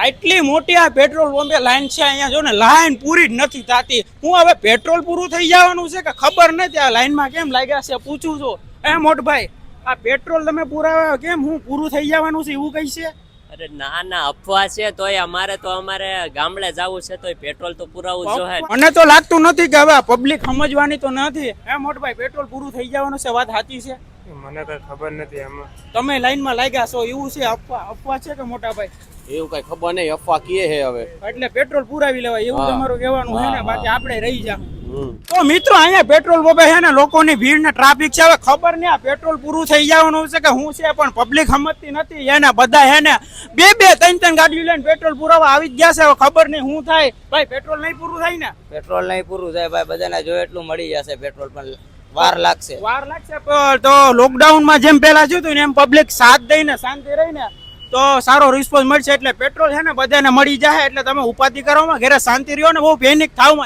આટલી મોટી આ પેટ્રોલ પંપે લાઈન છે અહીંયા જો ને લાઈન પૂરી જ નથી થતી. હું હવે પેટ્રોલ પૂરું થઈ જવાનું છે કે ખબર નથી. આ લાઈનમાં કેમ લાગ્યા છે પૂછું છું. મોટભાઈ આ પેટ્રોલ તમે પુરાવા કેમ હું પૂરું થઈ જવાનું છે એવું કઈ છે? અરે ના ના અફવા છે. તોય અમારે ગામડે જવું છે તોય પેટ્રોલ તો પુરાવું જોઈએ. મને તો લાગતું નથી કે હવે પબ્લિક સમજવાની તો નથી. મોટભાઈ પેટ્રોલ પૂરું થઈ જવાનું છે, વાત સાચી છે? મને કઈ ખબર નથી આમાં. તમે લાઈનમાં લાગ્યા છો એવું છે? અફવા છે કે મોટા ભાઈ? એવું કઈ ખબર નહીં, અફવા કીએ હે હવે. એટલે પેટ્રોલ પુરાવી લેવાય એવું તમારું કહેવાનું છે ને? બાકી આપણે રહી જા. તો મિત્રો અહીંયા પેટ્રોલ પંપે છે ને લોકોની ભીડ ને ટ્રાફિક છે. હવે ખબર નહીં આ પેટ્રોલ પૂરું થઈ જવાનું છે કે શું છે, પણ પબ્લિક સમજતી નથી. એને બધા હે ને બે ત્રણ ગાડીઓ લઈને પેટ્રોલ પુરાવા આવી જ ગયા છે. હવે ખબર નહીં શું થાય. ભાઈ પેટ્રોલ નહીં પૂરું થાય ને? પેટ્રોલ નહીં પૂરું થાય ભાઈ, બધાને જોઈએ એટલું મળી જશે. પેટ્રોલ પણ વાર લાગશે. તો લોકડાઉન માં જેમ પેલા થયું હતું ને એમ પબ્લિક સાથ દઈને શાંતિ રહીને તો સારો રિસ્પોન્સ મળશે. એટલે પેટ્રોલ છે ને બધાને મળી જાય. એટલે તમે ઉપાધિ કરવામાં ઘરે શાંતિ રહ્યો ને બહુ પેનિક થાવ.